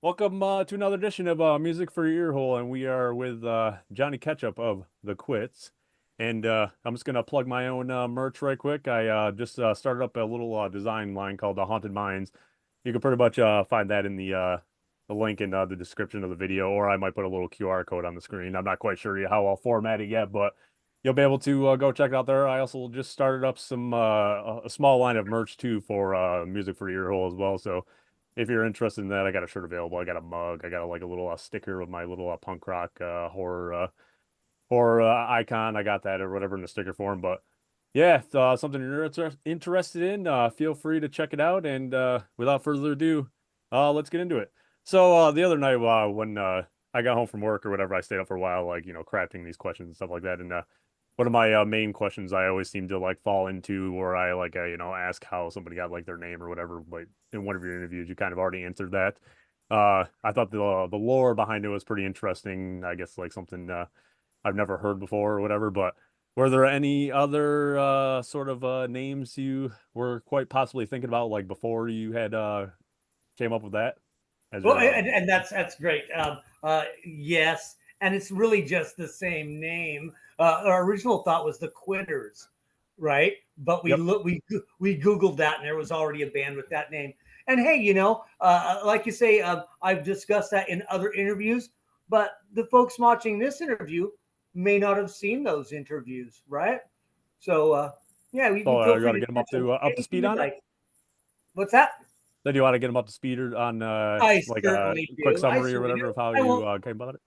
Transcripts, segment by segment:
Welcome to another edition of Music for Your Earhole, and we are with Johnny Ketchup of The Quits. And I'm just gonna plug my own merch right quick. I just started up a little design line called the Haunted Minds. You can pretty much find that in the link in the description of the video, or I might put a little QR code on the screen. I'm not quite sure how I'll format it yet, but you'll be able to go check it out there. I also just started up some a small line of merch too for Music for Your Earhole as well. So if you're interested in that, I got a shirt available. I got a mug. I got like a little sticker with my little punk rock horror icon. I got that or whatever in the sticker form. But yeah, if, something you're interested in, feel free to check it out. And without further ado, let's get into it. So the other night when I got home from work or whatever, I stayed up for a while, like crafting these questions and stuff like that. And one of my main questions I always seem to like fall into, where I like ask how somebody got like their name or whatever. But in one of your interviews, you kind of already answered that. I thought the lore behind it was pretty interesting. I guess like something I've never heard before or whatever. But were there any other sort of names you were quite possibly thinking about like before you had came up with that as Well, your and that's great. Yes, and it's really just the same name. Our original thought was the Quitters, right? But Yep. we Googled that, and there was already a band with that name. And hey, like you say, I've discussed that in other interviews, but the folks watching this interview may not have seen those interviews, right? So yeah, you So can feel you free want to to get them catch up to anything speed you'd on it? like. What's that? Then you want to get them up to speed on I like a certainly quick do. I summary or certainly whatever do. of how I you won't came about it.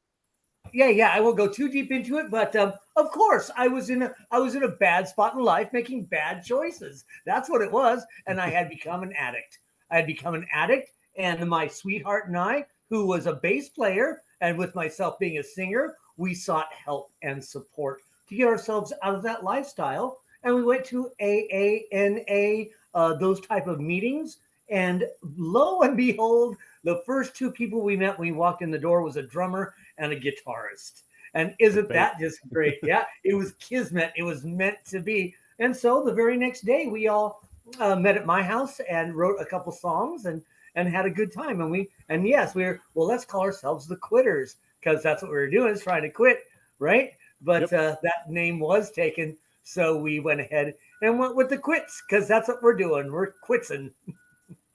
yeah, I won't go too deep into it, but of course, I was in a bad spot in life, making bad choices. That's what it was, and I had become an addict. I had become an addict, and my sweetheart and I, who was a bass player, and with myself being a singer, we sought help and support to get ourselves out of that lifestyle. And we went to AANA, those type of meetings, and lo and behold, the first two people we met when we walked in the door was a drummer and a guitarist. And Like isn't fate. that just great? Yeah, it was kismet. It was meant to be. And so the very next day, we all met at my house and wrote a couple songs and had a good time. And yes, we were well. Let's call ourselves the Quitters because that's what we were doing is trying to quit, right? But Yep. that name was taken, so we went ahead and went with the Quits because that's what we're doing. We're quitsing.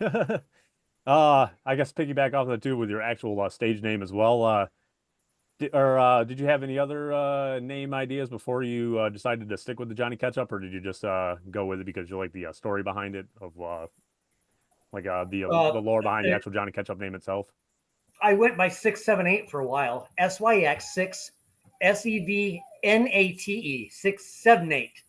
I guess piggyback off of that too with your actual stage name as well. Did you have any other name ideas before you decided to stick with the Johnny Ketchup, or did you just go with it because you like the story behind it of like Uh, the lore behind the actual Johnny Ketchup name itself? I went by 678 for a while. SYX 6SEVNATE 678.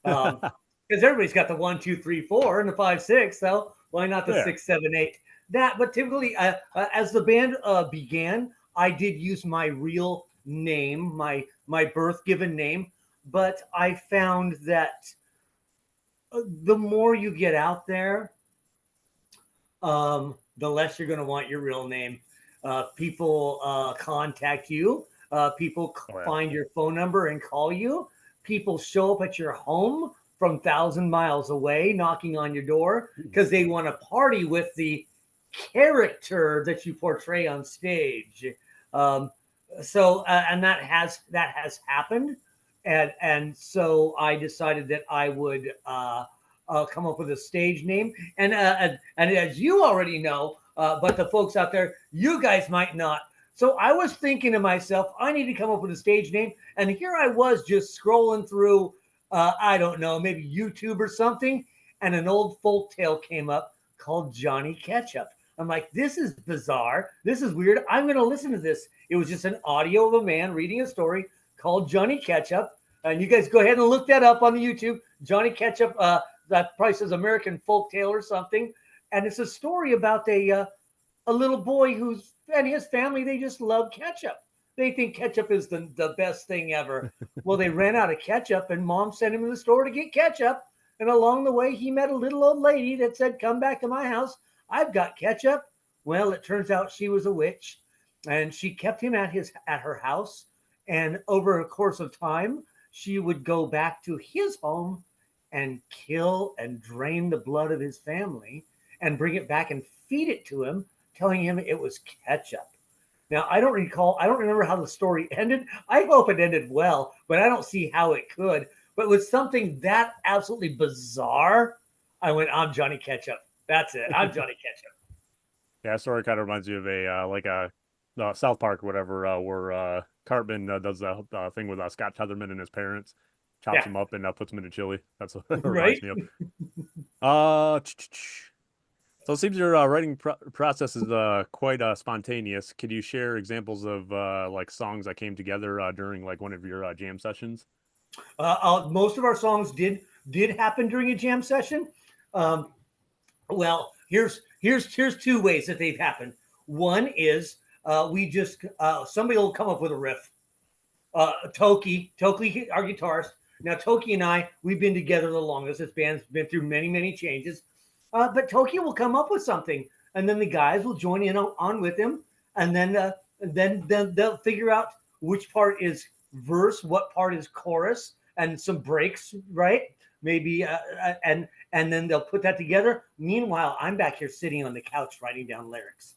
Because everybody's got the 1, 2, 3, 4 and the 5, 6. So why not the Yeah. 6, 7, 8? That, but typically, as the band began, I did use my real name, my birth given name. But I found that the more you get out there, the less you're going to want your real name. People contact you. People Oh yeah. find your phone number and call you. People show up at your home from 1,000 miles away, knocking on your door because they want to party with the character that you portray on stage. Um, and that has happened, and so I decided that I would come up with a stage name. And as you already know, but the folks out there, you guys might not. So I was thinking to myself, I need to come up with a stage name. And here I was just scrolling through, I don't know, maybe YouTube or something, and an old folk tale came up called Johnny Ketchup. I'm like, this is bizarre. This is weird. I'm going to listen to this. It was just an audio of a man reading a story called Johnny Ketchup. And you guys go ahead and look that up on the YouTube. Johnny Ketchup, that probably says American folk tale or something. And it's a story about a little boy who's and his family, they just love ketchup. They think ketchup is the best thing ever. Well, they ran out of ketchup, and mom sent him to the store to get ketchup. And along the way, he met a little old lady that said, "Come back to my house. I've got ketchup." Well, it turns out she was a witch, and she kept him at her house. And over a course of time, she would go back to his home and kill and drain the blood of his family and bring it back and feed it to him telling him it was ketchup. Now, I don't remember how the story ended. I hope it ended well, but I don't see how it could. But with something that absolutely bizarre, I went, I'm Johnny Ketchup. That's it. I'm Johnny Ketchup. Yeah, that story kind of reminds me of a like a South Park or whatever, where Cartman does the thing with Scott Tetherman and his parents, chops Yeah, him up and puts him in a chili. That's what it right? reminds me of. Uh, so it seems your writing process is quite spontaneous. Could you share examples of like songs that came together during like one of your jam sessions? Most of our songs did happen during a jam session. Um, well, here's two ways that they've happened. One is we just somebody will come up with a riff. Toki, our guitarist. Now Toki and I, we've been together the longest. This band's been through many changes. But Toki will come up with something, and then the guys will join in on with him, and then they'll figure out which part is verse, what part is chorus, and some breaks, right? Maybe and then they'll put that together. Meanwhile, I'm back here sitting on the couch writing down lyrics.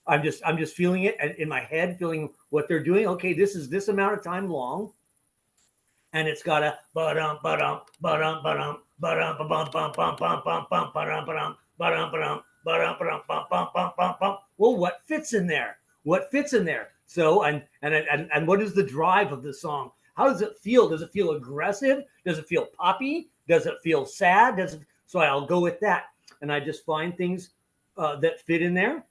I'm just feeling it in my head, feeling what they're doing. Okay, this is this amount of time long, and it's got a ba-dum ba-dum ba-dum ba-dum ba-dum ba-bum bum bum bum bum bum ba-dum ba-dum ba-dum ba-dum ba-dum ba-dum bum bum bum bum bum. Well, what fits in there? What fits in there? So and what is the drive of the song? How does it feel? Does it feel aggressive? Does it feel poppy? Does it feel sad? Does it? So I'll go with that, and I just find things that fit in there,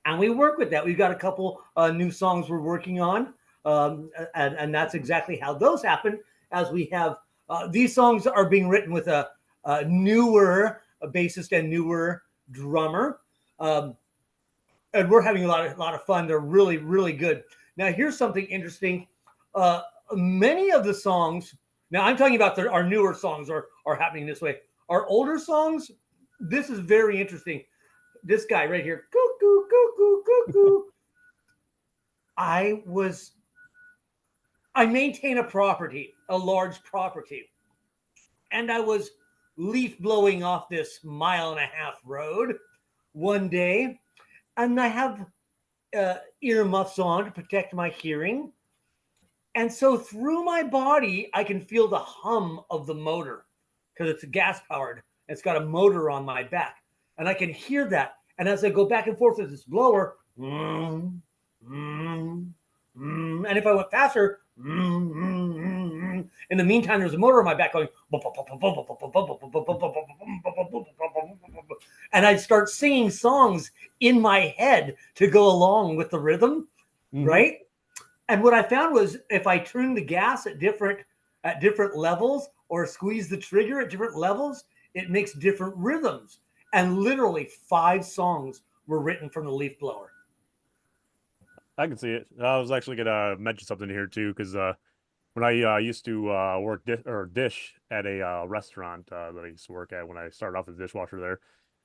and we work with that. We've got a couple new songs we're working on, and that's exactly how those happen. As we have these songs are being written with a newer bassist and newer drummer, and we're having a lot of fun. They're really good. Now, here's something interesting. Uh, Many of the songs. Now, I'm talking about our newer songs are happening this way. Our older songs. This is very interesting. This guy right here, cuckoo, cuckoo, cuckoo. I was I maintain a property, a large property, and I was leaf blowing off this mile-and-a-half road one day, and I have earmuffs on to protect my hearing, and so through my body I can feel the hum of the motor because it's gas powered. It's got a motor on my back, and I can hear that. And as I go back and forth with this blower, and if I went faster, in the meantime, there's a motor on my back going, and I'd start singing songs in my head to go along with the rhythm, right? And what I found was if I turned the gas at different levels or squeeze the trigger at different levels, it makes different rhythms. And literally 5 songs were written from the leaf blower. I can see it. I was actually gonna mention something here too, because when I used to work dish at a restaurant that I used to work at when I started off as a dishwasher there,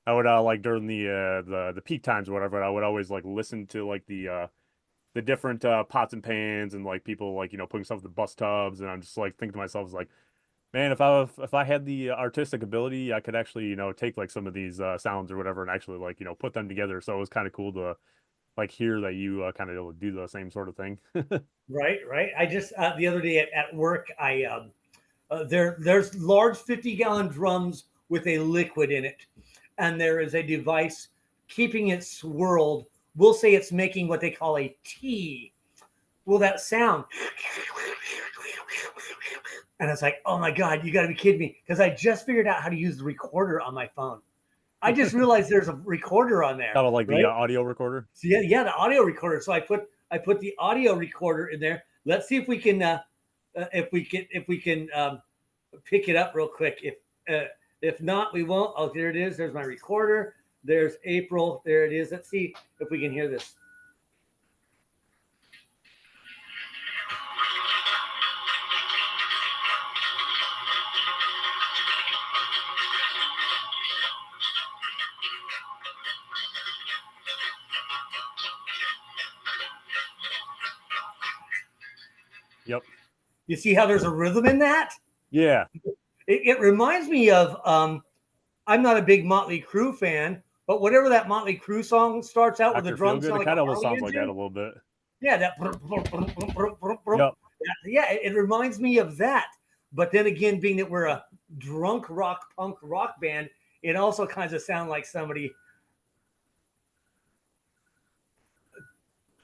I would like during the peak times or whatever, I would always like listen to like the different pots and pans and like people like putting stuff in the bus tubs, and I'm just like thinking to myself like, man, if I had the artistic ability, I could actually take like some of these sounds or whatever and actually like put them together. So it was kind of cool to like hear that you kind of do the same sort of thing. Right. I just the other day at work, I there's large 50-gallon drums with a liquid in it, and there is a device keeping it swirled. We'll say it's making what they call a tea. Well, that sound, and it's like, oh my god, you got to be kidding me! Because I just figured out how to use the recorder on my phone. I just realized there's a recorder on there, Kind of like the right? audio recorder. So yeah, the audio recorder. So I put the audio recorder in there. Let's see if we can pick it up real quick. If not, we won't. Oh, there it is. There's my recorder. There's April. There it is. Let's see if we can hear this. Yep. You see how there's a rhythm in that? Yeah. It reminds me of I'm not a big Motley Crue fan, But whatever that Motley Crue song starts out where the Dr. drums Feelgood, sound it like a kind of almost Harley sounds like that a engine. little bit. Yeah, that. Yep. Yeah, it reminds me of that. But then again, being that we're a drunk rock punk rock band, it also kind of sounds like somebody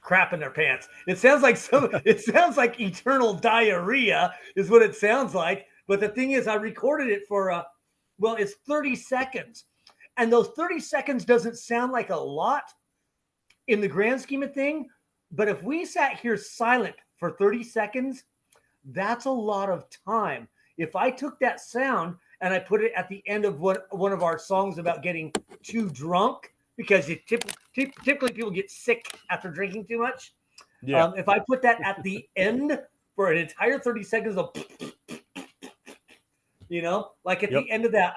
crap in their pants. It sounds like it sounds like eternal diarrhea is what it sounds like. But the thing is, I recorded it for well, it's 30 seconds. And those 30 seconds doesn't sound like a lot in the grand scheme of thing. But if we sat here silent for 30 seconds, that's a lot of time. If I took that sound and I put it at the end of one of our songs about getting too drunk, because typically people get sick after drinking too much. Yeah. If I put that at the end for an entire 30 seconds of, like at Yep. the end of that,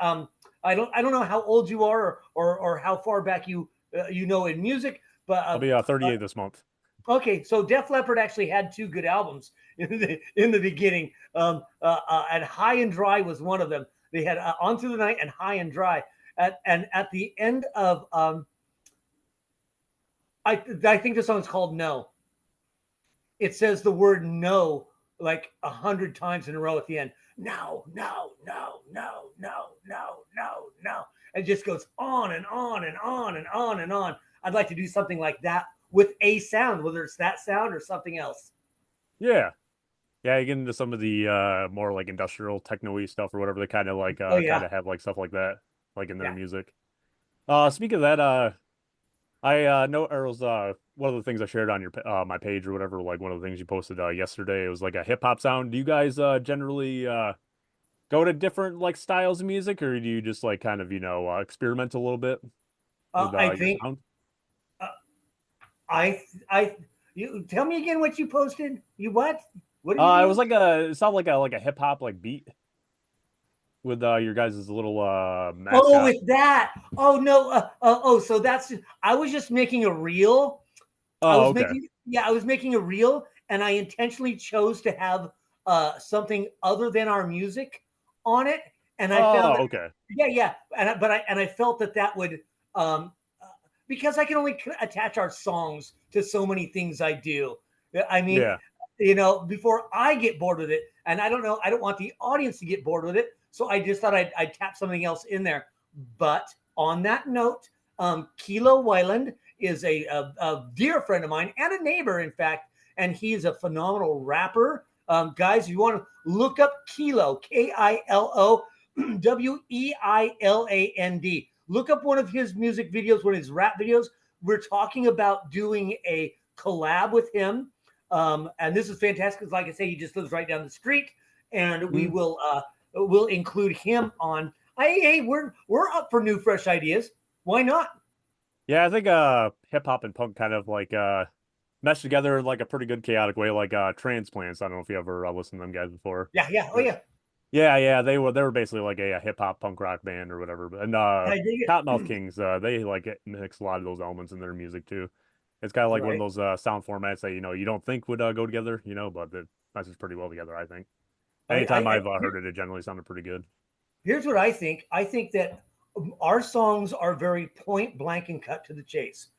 I don't know how old you are or how far back you in music, but I'll be 38 this month. okay, so Def Leppard actually had two good albums in the beginning, and High and Dry was one of them. They had On Through the Night and High and Dry. And at the end of, I think the song is called No. It says the word no like 100 times in a row at the end. No, no, no, no, no, no, no, no. It just goes on and on and on and on and on. I'd like to do something like that with a sound, whether it's that sound or something else. Yeah. Yeah, you get into some of the more like industrial techno-y stuff or whatever. They kind of like Oh kind yeah, of have like stuff like that, like in their yeah. music. Speaking of that, I know Errol's one of the things I shared on your my page or whatever, like one of the things you posted yesterday, it was like a hip hop sound. Do you guys generally go to different like styles of music, or do you just like kind of, experiment a little bit with I your think sound? uh, I you tell me again what you posted. You what? What did you It was do? like it sounded like a hip hop like beat with your guys' little Oh, mascot. with that. Oh no. Oh, so that's. I was just making a reel. Oh, okay. I was making a reel, and I intentionally chose to have something other than our music on it, and I found Oh, that. okay. Yeah, yeah, and I felt that would um, uh, because I can only attach our songs to so many things I do. I mean, Yeah. before I get bored with it, and I don't know, I don't want the audience to get bored with it, so I just thought I'd tap something else in there. But on that note, Kilo Wyland is a dear friend of mine and a neighbor, in fact, and he's a phenomenal rapper. Guys, if you want to look up Kilo, Kilo Weiland. Look up one of his music videos, one of his rap videos. We're talking about doing a collab with him. And this is fantastic because, like I say, he just lives right down the street, and we Mhm. will include him on. Hey, we're up for new, fresh ideas. Why not? Yeah, I think hip hop and punk kind of like meshed together in like a pretty good chaotic way, like Transplants. I don't know if you ever listened to them guys before. Yeah, yeah, oh But yeah, yeah, they were basically like a hip hop punk rock band or whatever. And I dig it. Cottonmouth Kings, they like mix a lot of those elements in their music too. It's kind of like one of Right. those sound formats that you don't think would go together, but it meshes pretty well together, I think. Anytime I've heard it, it generally sounded pretty good. Here's what I think. I think that our songs are very point blank and cut to the chase.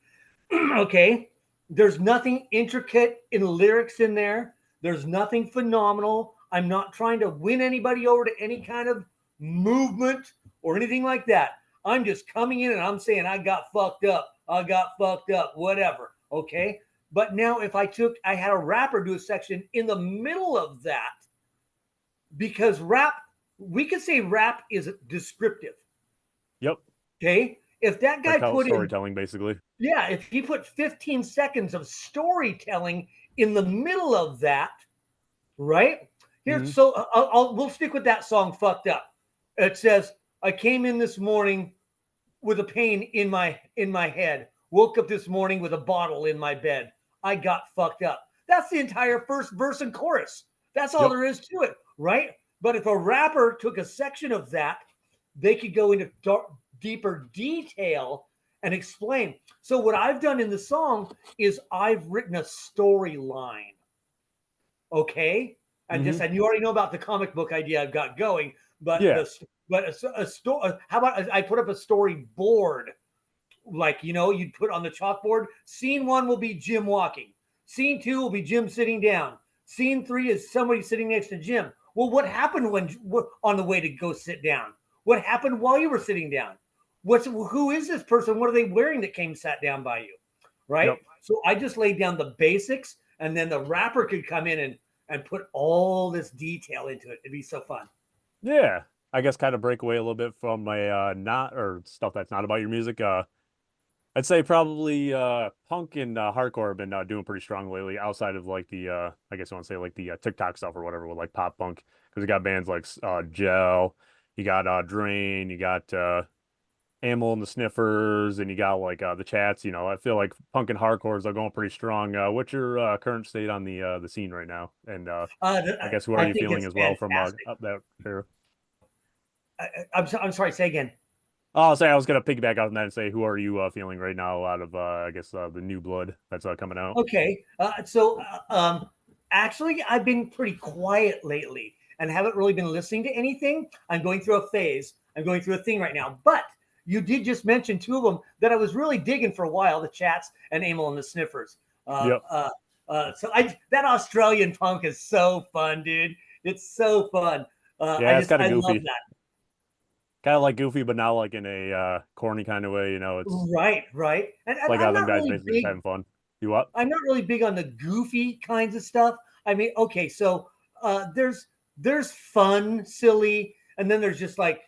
Okay. There's nothing intricate in lyrics in there. There's nothing phenomenal. I'm not trying to win anybody over to any kind of movement or anything like that. I'm just coming in and I'm saying I got fucked up. I got fucked up, whatever. Okay. But now if I had a rapper do a section in the middle of that, because we could say rap is descriptive. Yep, Okay. If that like guy tell put in storytelling basically. Yeah, if he put 15 seconds of storytelling in the middle of that, right? Here, Hmm. so we'll stick with that song, "Fucked Up." It says, "I came in this morning with a pain in my head. Woke up this morning with a bottle in my bed. I got fucked up." That's the entire first verse and chorus. That's all Yep. there is to it, right? But if a rapper took a section of that, they could go into deeper detail and explain. So what I've done in the song is I've written a storyline. Okay, Hmm. and you already know about the comic book idea I've got going, but Yeah. a story. How about I put up a storyboard like, you'd put on the chalkboard, scene 1 will be Jim walking. Scene 2 will be Jim sitting down. Scene 3 is somebody sitting next to Jim. Well, what happened when on the way to go sit down? What happened while you were sitting down? Who is this person? What are they wearing that came sat down by you? Right? Yep. So I just laid down the basics, and then the rapper could come in and put all this detail into it. It'd be so fun. Yeah. I guess kind of break away a little bit from my not or stuff that's not about your music. I'd say probably punk and hardcore have been doing pretty strong lately outside of like the I guess I want to say like the TikTok stuff or whatever with like pop punk because you got bands like Gel, you got Drain, you got Amel and the Sniffers, and you got like the Chats. I feel like punk and hardcores are going pretty strong. What's your current state on the scene right now? And I guess who are I you think feeling it's as well from fantastic. up that era? I'm sorry. Say again. Oh, I'll say I was gonna piggyback on that and say, who are you feeling right now out of I guess the new blood that's coming out? Okay. Actually, I've been pretty quiet lately and haven't really been listening to anything. I'm going through a phase. I'm going through a thing right now. But you did just mention two of them that I was really digging for a while: the Chats and Amel and the Sniffers. Yep. That Australian punk is so fun, dude. It's so fun. Yeah, it's kind of I love goofy. that. Kind of like goofy, but not like in a corny kind of way. It's Right, right. And like I'm how them not guys really basically just big having fun. You what? I'm not really big on the goofy kinds of stuff. I mean, okay, so there's fun, silly, and then there's just like,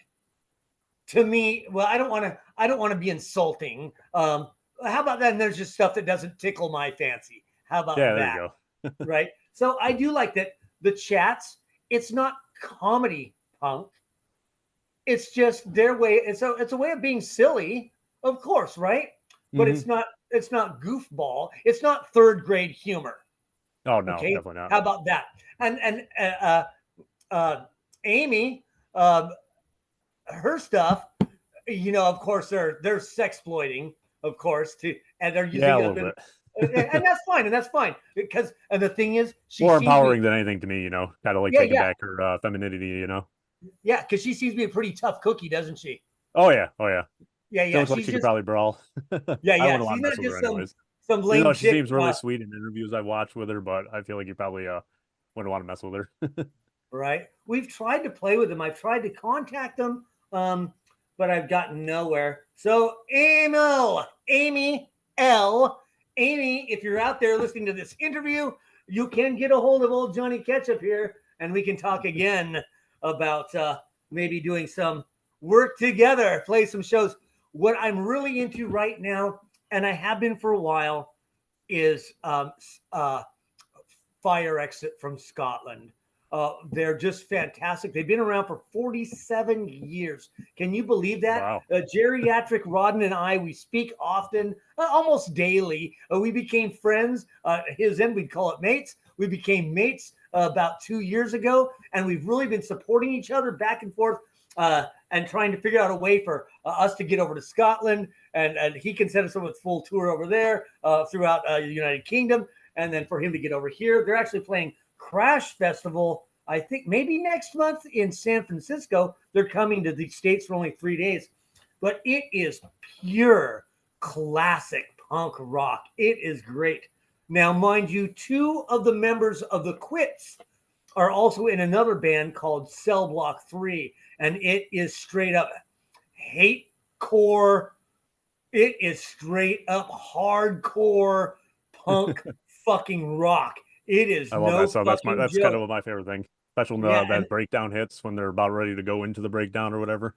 to me, well, I don't want to be insulting. How about that? And there's just stuff that doesn't tickle my fancy. How Yeah, about there you that? go. Right? So I do like that the Chats, it's not comedy punk. It's just their way. It's a way of being silly, of course, right? But Hmm. it's not goofball. It's not third grade humor. Oh no, Okay, definitely not. how about that? And Amy, uh, her stuff, of course, they're sexploiting, of course, and they're Yeah, using a it up little in, bit. and that's fine because and the thing is, she More sees me, empowering than anything to me. Kind of like yeah, taking yeah, back her femininity. yeah, because she sees me a pretty tough cookie, doesn't she? Oh yeah, oh yeah. Yeah, She yeah, looks like she's she could just, probably brawl. yeah, I yeah, wouldn't want she's to not mess with her just some anyways. some Even though lame she chick. seems really sweet in interviews I've watched with her, but I feel like you probably wouldn't want to mess with her. Right? We've tried to play with them. I've tried to contact them, but I've gotten nowhere. So, Amy L, Amy, if you're out there listening to this interview, you can get a hold of old Johnny Ketchup here, and we can talk again about maybe doing some work together, play some shows. What I'm really into right now, and I have been for a while, is Fire Exit from Scotland. They're just fantastic. They've been around for 47 years. Can you believe that? Wow. Geriatric Rodden and I, we speak often, almost daily. We became friends. His end, we'd call it mates. We became mates about 2 years ago, and we've really been supporting each other back and forth and trying to figure out a way for us to get over to Scotland. And he can set us up with full tour over there throughout the United Kingdom, and then for him to get over here. They're actually playing Crash Festival, I think maybe next month in San Francisco. They're coming to the States for only 3 days, but it is pure classic punk rock. It is great. Now, mind you, two of the members of the Quits are also in another band called Cell Block 3, and it is straight up hate core. It is straight up hardcore punk fucking rock. It is I love that no stuff. fucking That's kind joke. of my favorite thing. Especially when Yeah, and that breakdown hits when they're about ready to go into the breakdown or whatever.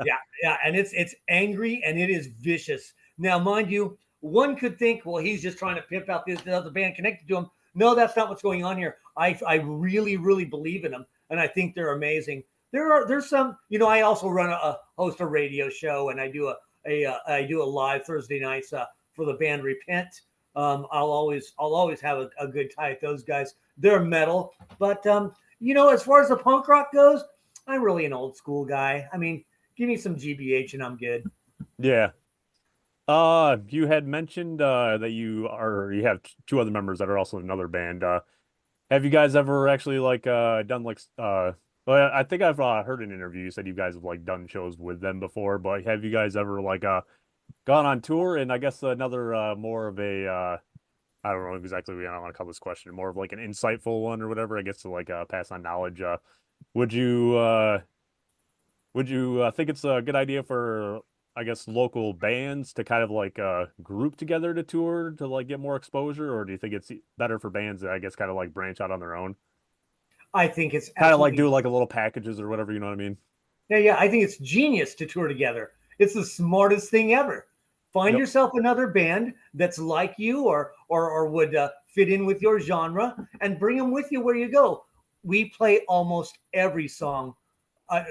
yeah, yeah, and it's angry and it is vicious. Now, mind you, one could think, well, he's just trying to pimp out this other band connected to him. No, that's not what's going on here. I really really believe in them, and I think they're amazing. There's some, I also run host a radio show, and I do I do a live Thursday nights for the band Repent. I'll always have a good tie with those guys. They're metal, but as far as the punk rock goes, I'm really an old school guy. I mean, give me some GBH and I'm good. Yeah. You had mentioned that you have two other members that are also in another band. Have you guys ever actually like done like well, I think I've heard an interview you said you guys have like done shows with them before, but have you guys ever like gone on tour, and I guess another more of a I don't know exactly what I want to call this question, more of like an insightful one or whatever. I guess to like pass on knowledge. Would you uh, would you think it's a good idea for I guess local bands to kind of like group together to tour to like get more exposure, or do you think it's better for bands that I guess kind of like branch out on their own, I think it's kind of like absolutely do like a little packages or whatever, you know what I mean? yeah. I think it's genius to tour together. It's the smartest thing ever. Find Yep. yourself another band that's like you or would fit in with your genre, and bring them with you where you go. We play almost every song.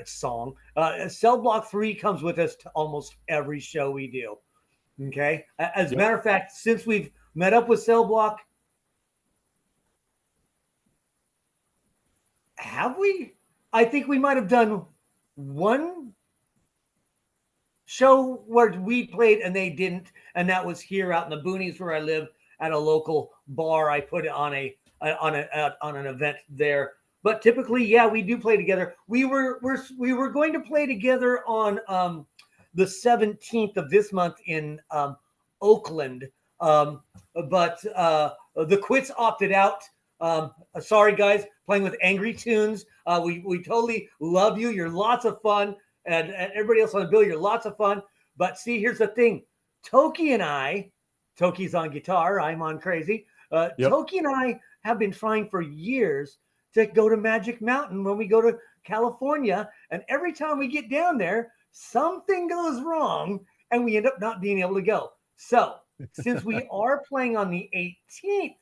Cell Block 3 comes with us to almost every show we do. Okay. As a Yep. matter of fact, since we've met up with Cell Block, have we? I think we might have done one show where we played and they didn't, and that was here out in the boonies where I live at a local bar. I put it on on an event there. But typically, yeah, we do play together. We were going to play together on the 17th of this month in Oakland, but the Quits opted out. Sorry, guys, playing with Angry Tunes. We totally love you. You're lots of fun, and everybody else on the bill, you're lots of fun. But see, here's the thing: Toki and I, Toki's on guitar, I'm on crazy. Yep. Toki and I have been trying for years to go to Magic Mountain when we go to California, and every time we get down there, something goes wrong, and we end up not being able to go. So, since we are playing on the 18th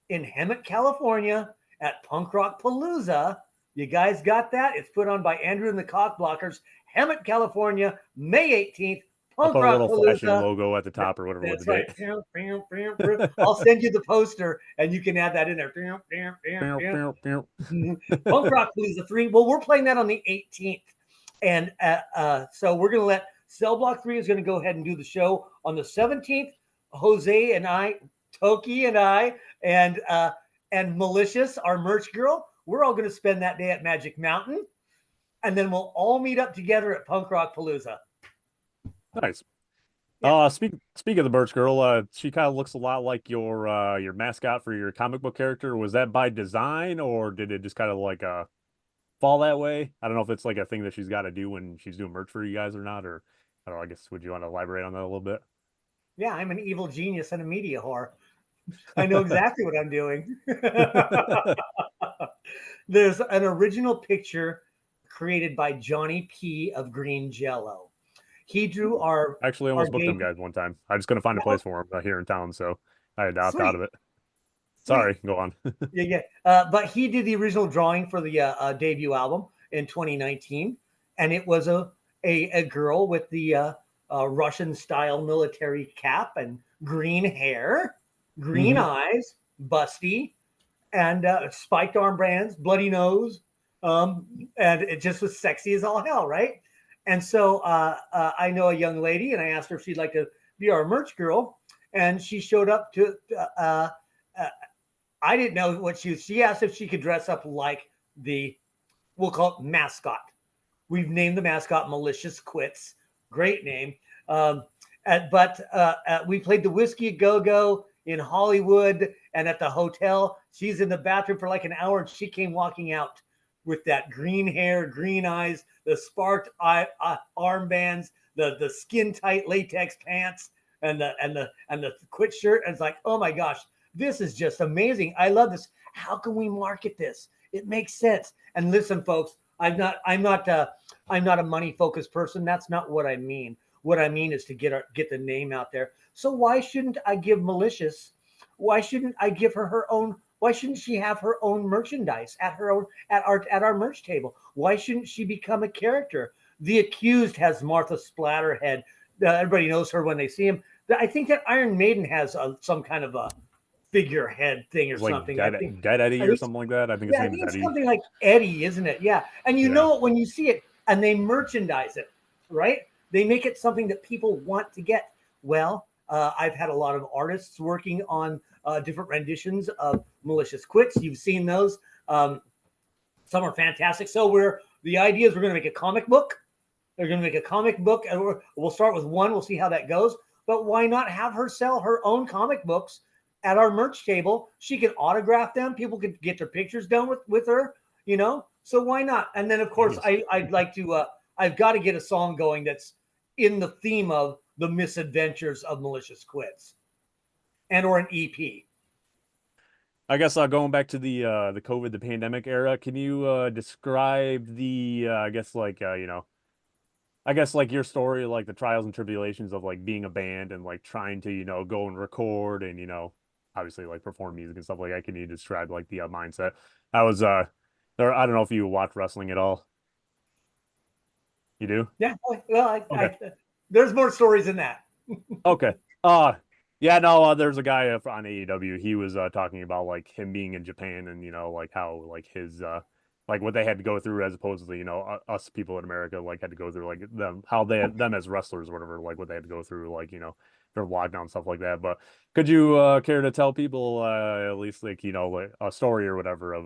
in Hemet, California at Punk Rock Palooza. You guys got that? It's put on by Andrew and the Cockblockers. Hemet, California, May 18th, I'll Punk put a Rock little flashing Palooza. logo at the top or whatever with the That's right. date. I'll send you the poster and you can add that in there. Punk Rock Palooza 3. Well, we're playing that on the 18th. And so we're going to let Cell Block 3 is going to go ahead and do the show on the 17th. Jose and I, Toki and I, and Malicious, our merch girl, we're all going to spend that day at Magic Mountain, and then we'll all meet up together at Punk Rock Palooza. Nice. Yeah. Speak of the Birch Girl, she kind of looks a lot like your mascot for your comic book character. Was that by design or did it just kind of like fall that way? I don't know if it's like a thing that she's got to do when she's doing merch for you guys or not, or I don't know, I guess would you want to elaborate on that a little bit? Yeah, I'm an evil genius and a media whore. I know exactly what I'm doing. There's an original picture created by Johnny P of Green Jello. He drew Actually, our almost booked them game. guys one time. I just couldn't find a place for them here in town, so I had to opt out Sweet, of it. sweet. Sorry, go on. Yeah. But he did the original drawing for the debut album in 2019, and it was a girl with the Russian style military cap and green hair, green Hmm. eyes, busty, and spiked armbands, bloody nose, and it just was sexy as all hell, right? And so I know a young lady, and I asked her if she'd like to be our merch girl, and she showed up to. Uh, I didn't know what she was. She asked if she could dress up like we'll call it mascot. We've named the mascot Malicious Quits. Great name. But we played the Whiskey Go Go in Hollywood and at the hotel. She's in the bathroom for like an hour, and she came walking out with that green hair, green eyes, the sparked armbands, the skin tight latex pants, and the quit shirt. And it's like, oh my gosh, this is just amazing. I love this. How can we market this? It makes sense. And listen, folks, I'm not a money focused person. That's not what I mean. What I mean is to get the name out there. So why shouldn't I give Malicious? Why shouldn't I give her own? Why shouldn't she have her own merchandise at her own at our merch table? Why shouldn't she become a character? The Accused has Martha Splatterhead. Everybody knows her when they see him. I think that Iron Maiden has some kind of a figurehead thing or It's like something. Dead I Eddie or think something like that. I think his yeah, I name is think it's Eddie. something like Eddie, isn't it? Yeah. And you Yeah. know it when you see it and they merchandise it, right? They make it something that people want to get. Well, I've had a lot of artists working on different renditions of Malicious Quits. You've seen those. Some are fantastic. So the idea is we're going to make a comic book They're going to make a comic book, and we'll start with one. We'll see how that goes. But why not have her sell her own comic books at our merch table? She can autograph them. People could get their pictures done with her, you know? So why not? And then, of course, I'd like to, I've got to get a song going that's in the theme of the misadventures of Malicious Quits, and or an EP. I guess going back to the COVID, the pandemic era, can you describe the I guess like I guess like your story, like the trials and tribulations of like being a band and like trying to, go and record and, obviously like perform music and stuff like that. Can you describe like the mindset? I was there, I don't know if you watch wrestling at all. You do? Yeah. Well, Okay. there's more stories than that. Okay. Yeah, no, there's a guy on AEW. He was talking about like him being in Japan and like how like his like what they had to go through as opposed to us people in America like had to go through like them how they had them as wrestlers or whatever like what they had to go through like their lockdown stuff like that. But could you care to tell people at least like like a story or whatever of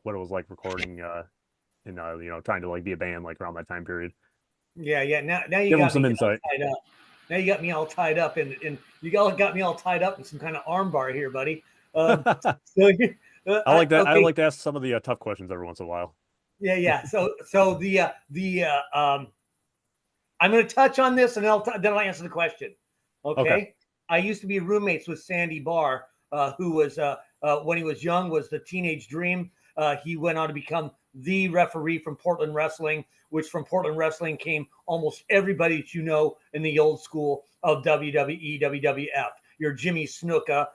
what it was like recording and trying to like be a band like around that time period? Yeah. Now you Give them got me some all insight. tied up. Now you got me all tied up, and you all got me all tied up in some kind of arm bar here, buddy. Um, so, I like that. I okay, like to ask some of the tough questions every once in a while. yeah. So I'm going to touch on this, and then I'll answer the question. Okay. Okay. I used to be roommates with Sandy Barr, who was when he was young was the teenage dream. He went on to become the referee from Portland Wrestling, which from Portland Wrestling came almost everybody that you know in the old school of WWE, WWF. Your Jimmy Snuka,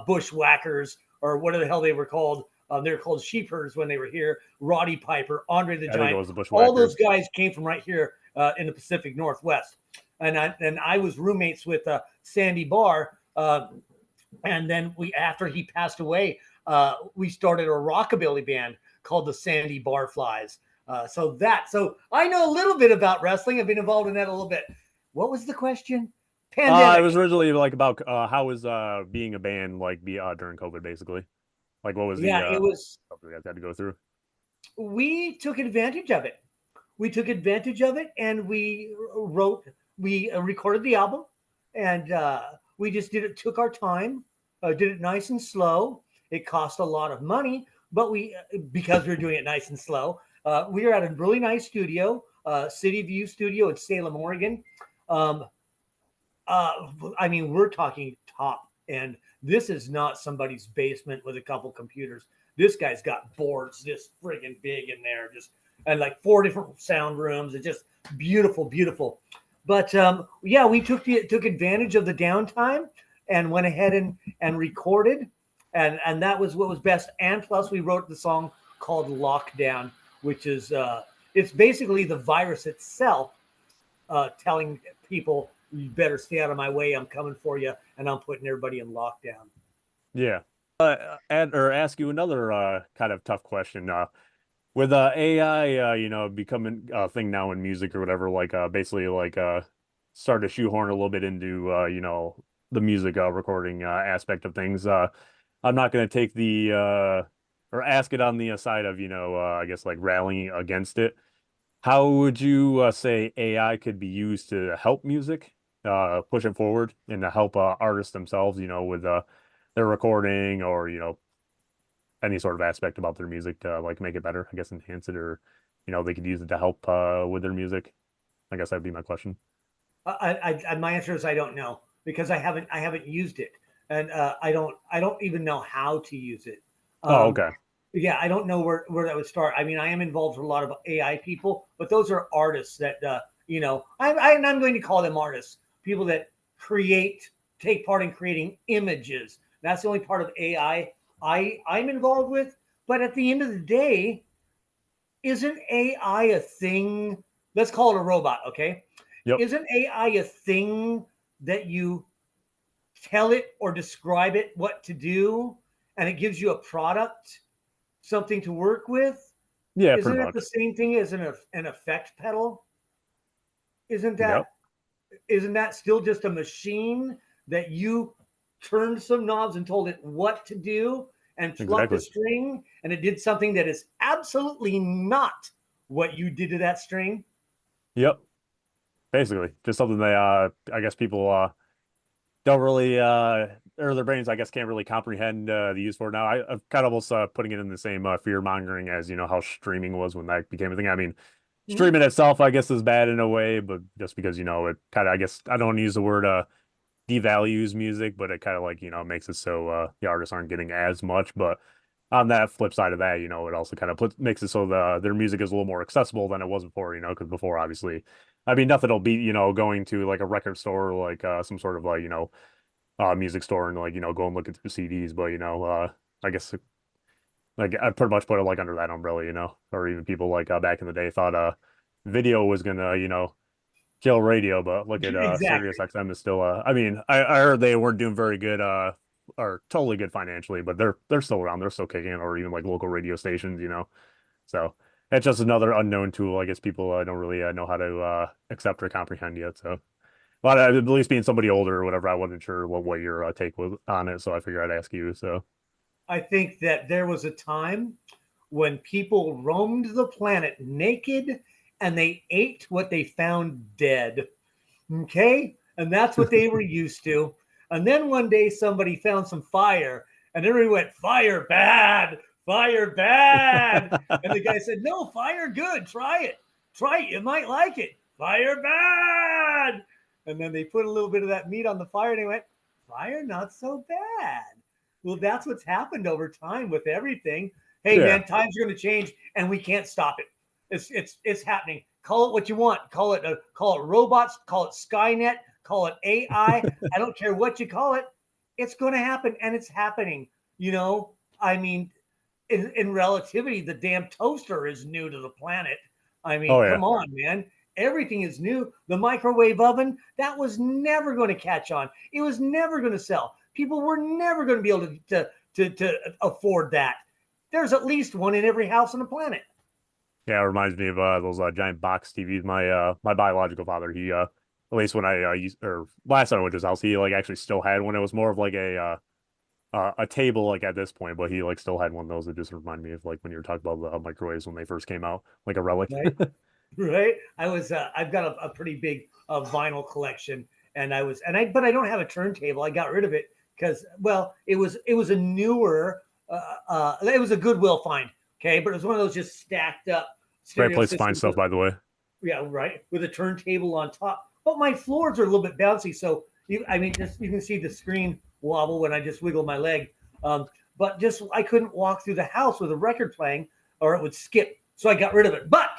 Bushwhackers, or what the hell they were called. They were called Sheepherders when they were here. Roddy Piper, Andre the I think it Giant. was the All those Bushwhackers. guys came from right here in the Pacific Northwest. And I was roommates with Sandy Barr. And then after he passed away, we started a rockabilly band called the Sandy Barflies. So I know a little bit about wrestling. I've been involved in that a little bit. What was the question? It Pandemic. was originally like about how was being a band like be during COVID basically. Like what was the Yeah, it was. stuff that you guys had to go through? We took advantage of it. We took advantage of it, and we recorded the album, and we just did it. Took our time, did it nice and slow. It cost a lot of money, but because we were doing it nice and slow, we were at a really nice studio, City View Studio in Salem, Oregon. Um, I mean, we're talking top end. This is not somebody's basement with a couple computers. This guy's got boards this friggin' big in there, just and like 4 different sound rooms. It's just beautiful, beautiful. But yeah, we took advantage of the downtime and went ahead and recorded, and that was what was best. And plus, we wrote the song called Lockdown, which is it's basically the virus itself telling people you better stay out of my way. I'm coming for you, and I'm putting everybody in lockdown. Yeah. Add or ask you another kind of tough question. With AI, becoming a thing now in music or whatever, like basically like start to shoehorn a little bit into the music recording aspect of things. I'm not going to take the or ask it on the side of I guess like rallying against it. How would you say AI could be used to help music, push it forward, and to help artists themselves, with their recording or any sort of aspect about their music to like make it better, I guess enhance it, or they could use it to help with their music. I guess that'd be my question. My answer is I don't know because I haven't used it, and I don't even know how to use it. Oh, Um, okay. yeah, I don't know where that would start. I mean, I am involved with a lot of AI people, but those are artists that I'm going to call them artists, people that take part in creating images. That's the only part of AI I'm involved with. But at the end of the day, isn't AI a thing? Let's call it a robot, okay? Yep. Isn't AI a thing that you tell it or describe it what to do and it gives you a product, something to work with? Yeah, Isn't pretty it the much. same thing as an effect pedal? Isn't Yep. that isn't that still just a machine that you turned some knobs and told it what to do and plucked a Exactly. string and it did something that is absolutely not what you did to that string? Yep. Basically, just something they I guess people don't really or their brains I guess can't really comprehend the use for it now. I've kind of almost putting it in the same fear mongering as how streaming was when that became a thing. I mean, Mhm. streaming itself I guess is bad in a way, but just because it kind of I guess I don't want to use the word devalues music, but it kind of like makes it so the artists aren't getting as much. But on that flip side of that, it also kind of makes it so their music is a little more accessible than it was before, because before obviously, I mean, nothing will beat going to like a record store, like some sort of like music store and like go and look at the CDs. But I guess like I pretty much put it like under that umbrella, or even people like back in the day thought video was gonna kill radio, but look at Sirius Exactly. XM is still I mean, I heard they weren't doing very good or totally good financially, but they're still around, they're still kicking, or even like local radio stations. So it's just another unknown tool. I guess people don't really know how to accept or comprehend yet. So but at least being somebody older or whatever, I wasn't sure what your take was on it, so I figured I'd ask you. So I think that there was a time when people roamed the planet naked and they ate what they found dead. Okay. And that's what they were used to. And then one day somebody found some fire and everybody went, fire bad, fire bad. And the guy said, no, fire good. Try it. Try it. You might like it. Fire bad. And then they put a little bit of that meat on the fire and they went, fire not so bad. Well, that's what's happened over time with everything. Hey yeah. man, times are going to change and we can't stop it. It's happening. Call it what you want. Call it robots. Call it Skynet. Call it AI. I don't care what you call it. It's going to happen, and it's happening. I mean, in relativity, the damn toaster is new to the planet. I Oh mean, yeah. come on, man. Everything is new. The microwave oven, that was never going to catch on. It was never going to sell. People were never going to be able to afford that. There's at least one in every house on the planet. Yeah, it reminds me of those giant box TVs. My biological father, he at least when I used or last time I went to his house, he like actually still had one. It was more of like a table like at this point, but he like still had one of those. That just reminded me of like when you were talking about the microwaves when they first came out, like a relic. Right. Right. I've got a pretty big vinyl collection, and but I don't have a turntable. I got rid of it because, well, it was a newer, it was a Goodwill find. Okay. But it was one of those just stacked up Great stereo place to find systems stuff, by the way. yeah, right, with a turntable on top. But my floors are a little bit bouncy, so I mean, just you can see the screen wobble when I just wiggle my leg. But just I couldn't walk through the house with a record playing, or it would skip. So I got rid of it. But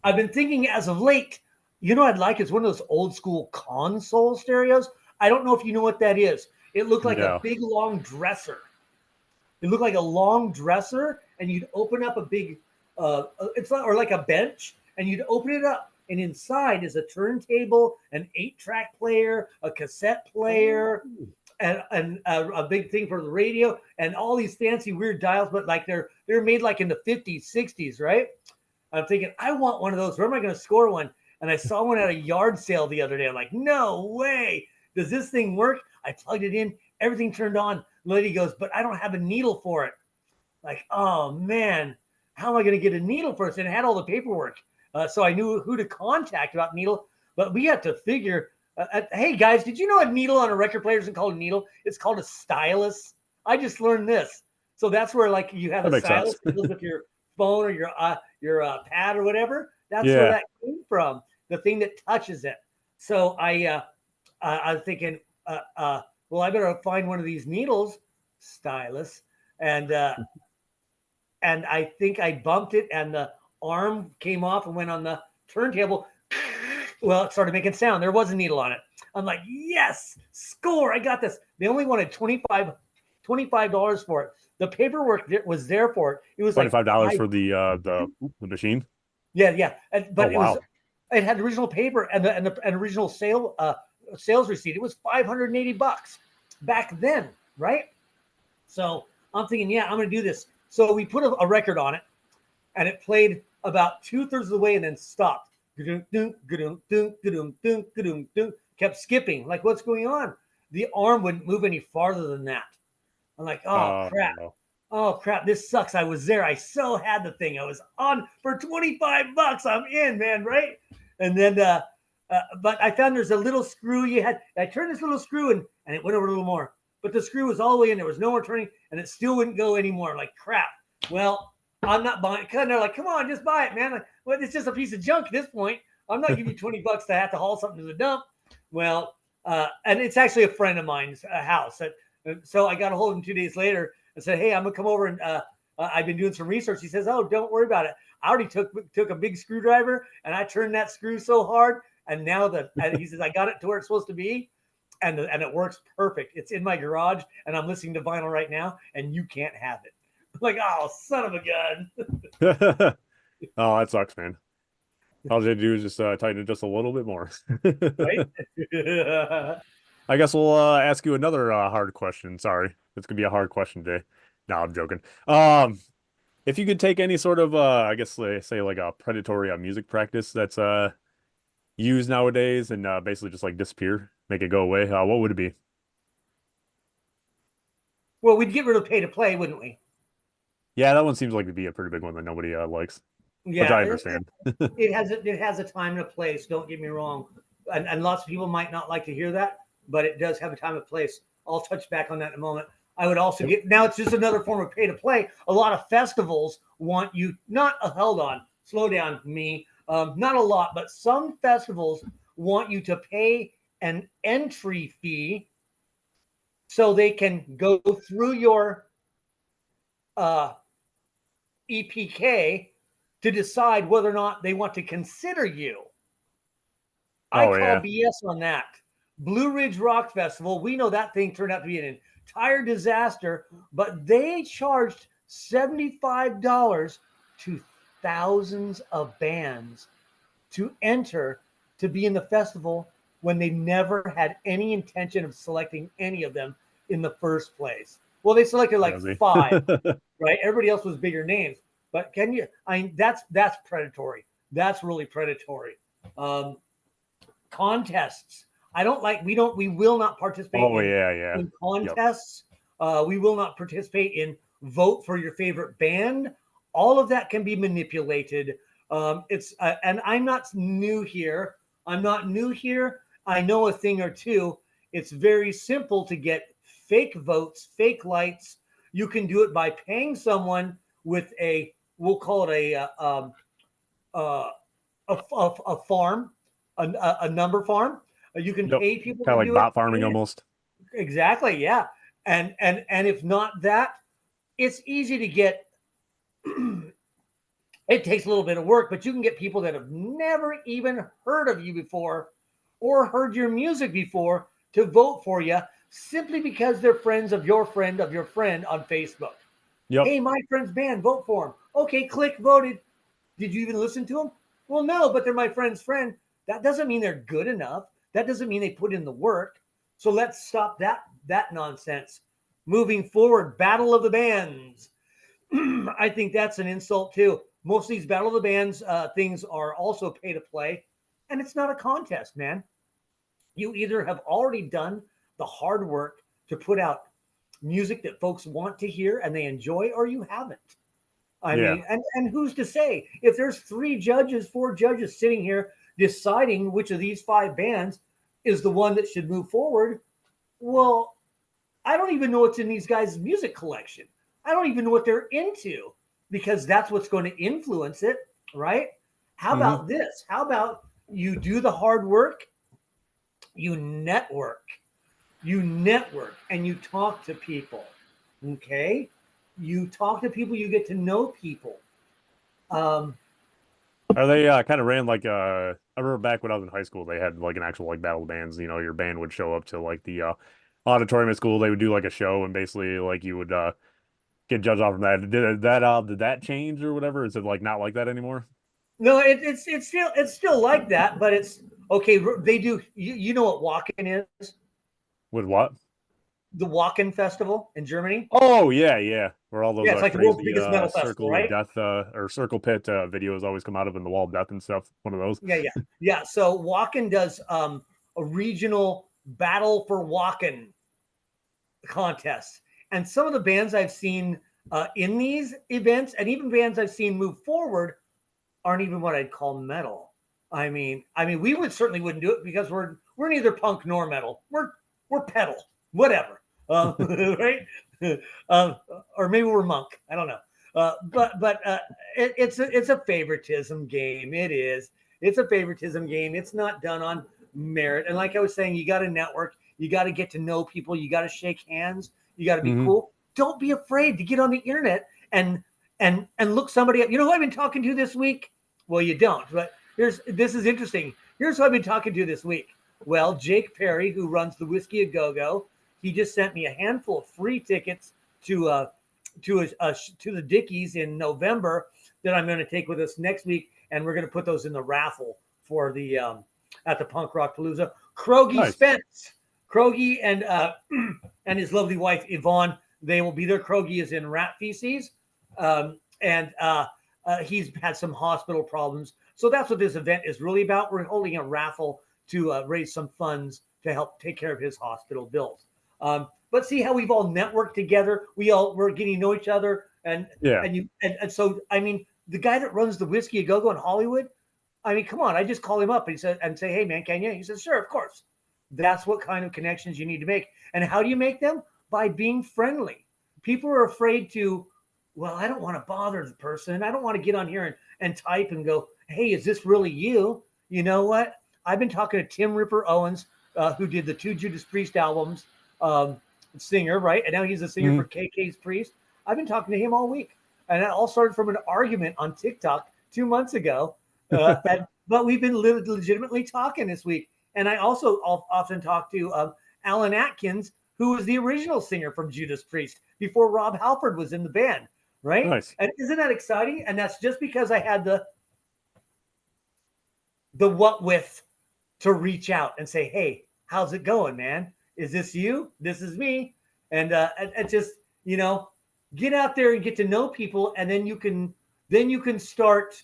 I've been thinking as of late, I'd like is one of those old school console stereos. I don't know if you know what that is. It looked like a Yeah. big long dresser. It looked like a long dresser, and you'd open up a big, it's not, or like a bench, and you'd open it up, and inside is a turntable, an 8-track player, a cassette Oh. player, and a big thing for the radio, and all these fancy weird dials, but like they're made like in the 50s, 60s, right? I'm thinking, I want one of those. Where am I going to score one? And I saw one at a yard sale the other day. I'm like, no way. Does this thing work? I plugged it in. Everything turned on. The lady goes, but I don't have a needle for it. Like, oh man, how am I going to get a needle for it? And it had all the paperwork. So I knew who to contact about needle. But we had to figure, hey guys, did you know a needle on a record player isn't called a needle? It's called a stylus. I just learned this. So that's where like you have That a makes sense. stylus that goes with your phone or your pad or whatever. That's where Yeah. that came from. The thing that touches it. So I was thinking, well, I better find one of these needles, stylus, and I think I bumped it, and the arm came off and went on the turntable. Well, it started making sound. There was a needle on it. I'm like, yes, score! I got this. They only wanted $25 for it. The paperwork was there for it. It was like $25 five. for the machine. Yeah, yeah. Oh But wow. it had original paper and original sales receipt. It was $580 back then, right? So I'm thinking, yeah, I'm going to do this. So we put a record on it, and it played about 2/3 of the way and then stopped. Kept skipping. Like, what's going on? The arm wouldn't move any farther than that. I'm like, oh crap. No. Oh crap, this sucks. I was there. I so had the thing. I was on for $25. I'm in, man, right? And then But I found there's a little screw you had. I turned this little screw and it went over a little more. But the screw was all the way in. There was no more turning, and it still wouldn't go anymore. I'm like, crap. Well, I'm not buying it. And they're like, come on, just buy it, man. Like, well, it's just a piece of junk at this point. I'm not giving you $20 to have to haul something to the dump. Well, and it's actually a friend of mine's house. So I got a hold of him 2 days later and said, hey, I'm gonna come over and I've been doing some research. He says, oh, don't worry about it. I already took a big screwdriver and I turned that screw so hard, and now he says I got it to where it's supposed to be, and it works perfect. It's in my garage, and I'm listening to vinyl right now, and you can't have it. I'm like, oh, son of a gun. Oh, that sucks, man. All you had to do is just tighten it just a little bit more. Right? I guess we'll ask you another hard question. Sorry, it's gonna be a hard question today. No, I'm joking. If you could take any sort of I guess say like a predatory music practice that's used nowadays and basically just like disappear, make it go away, what would it be? Well, we'd get rid of pay to play, wouldn't we? Yeah, that one seems like to be a pretty big one that nobody likes, which Yeah, I understand. it has a time and a place. Don't get me wrong, and lots of people might not like to hear that, but it does have a time and place. I'll touch back on that in a moment. I would also Yep. get now. It's just another form of pay to play. A lot of festivals want you not held on. Slow down, me. Not a lot, but some festivals want you to pay an entry fee so they can go through your uh, EPK to decide whether or not they want to consider you. I Oh call yeah. BS on that. Blue Ridge Rock Festival, we know that thing turned out to be an entire disaster, but they charged $75 to thousands of bands to enter to be in the festival when they never had any intention of selecting any of them in the first place. Well, they selected like Crazy. 5, right? Everybody else was bigger names. But can you? I mean, that's predatory. That's really predatory. Um, Contests. I don't like. We will not participate Oh yeah, yeah. in Yep. contests. We will not participate in vote for your favorite band. All of that can be manipulated. It's and I'm not new here. I'm not new here. I know a thing or two. It's very simple to get fake votes, fake lights. You can do it by paying someone with we'll call it uh, a farm, a number farm. You can Yep. pay people Kind to of like do it. bot farming almost. Exactly, yeah. And if not that, it's easy to get. It takes a little bit of work, but you can get people that have never even heard of you before or heard your music before to vote for you simply because they're friends of your friend on Facebook. Yep. Hey, my friend's band, vote for him. Okay, click, voted. Did you even listen to them? Well, no, but they're my friend's friend. That doesn't mean they're good enough. That doesn't mean they put in the work. So let's stop that nonsense. Moving forward, Battle of the Bands. I think that's an insult too. Most of these Battle of the Bands things are also pay to play, and it's not a contest, man. You either have already done the hard work to put out music that folks want to hear and they enjoy, or you haven't. I Yeah. mean, and who's to say if there's 4 judges sitting here deciding which of these 5 bands is the one that should move forward? Well, I don't even know what's in these guys' music collection. I don't even know what they're into because that's what's going to influence it, right? How Hmm. about this? How about you do the hard work, you network, and you talk to people, okay? You talk to people, you get to know people. Um, Are they kind of ran like I remember back when I was in high school, they had like an actual like battle of bands. You know, your band would show up to like the auditorium at school. They would do like a show, and basically like you would get judged off from that. Did that change or whatever? Is it like not like that anymore? no, it's still like that, but it's okay. They do. You know what Wacken is? With what? The Wacken Festival in Germany. Oh yeah, yeah. Where all those Yeah, it's like the world's crazy biggest metal festival, circle of right? death or circle pit videos always come out of in the wall of death and stuff. One of those. Yeah. So Wacken does a regional battle for Wacken contest, and some of the bands I've seen in these events, and even bands I've seen move forward, aren't even what I'd call metal. we certainly wouldn't do it because we're neither punk nor metal. We're pedal, whatever, right? Uh, or maybe we're monk. I don't know. It's a favoritism game. It is. It's a favoritism game. It's not done on merit. And like I was saying, you got to network. You got to get to know people. You got to shake hands. You got to be Mm-hmm. cool. Don't be afraid to get on the internet and look somebody up. You know who I've been talking to this week? Well, you don't. But this is interesting. Here's who I've been talking to this week. Well, Jake Perry, who runs the Whiskey a Go Go, he just sent me a handful of free tickets to the Dickies in November that I'm going to take with us next week, and we're going to put those in the raffle for the at the Punk Rock Palooza. Krogi Nice. Spence, Krogi and his lovely wife Yvonne, they will be there. Krogi is in rat feces, and he's had some hospital problems, so that's what this event is really about. We're holding a raffle to raise some funds to help take care of his hospital bills. But see how we've all networked together. We're getting to know each other, and Yeah. so the guy that runs the Whiskey a Go Go in Hollywood. Come on, I just call him up and say, hey man, can you? He says, sure, of course. That's what kind of connections you need to make. And how do you make them? By being friendly. People are afraid to, well, I don't want to bother the person. I don't want to get on here and type and go, hey, is this really you? You know what? I've been talking to Tim Ripper Owens, who did the 2 Judas Priest albums, singer, right? And now he's a singer for Mm-hmm. KK's Priest. I've been talking to him all week. And that all started from an argument on TikTok 2 months ago. But we've been legitimately talking this week. And I also often talk to Alan Atkins, who was the original singer from Judas Priest before Rob Halford was in the band, right? Nice. And isn't that exciting? And that's just because I had the what with to reach out and say, hey, how's it going, man? Is this you? This is me. And just, get out there and get to know people, and then you can start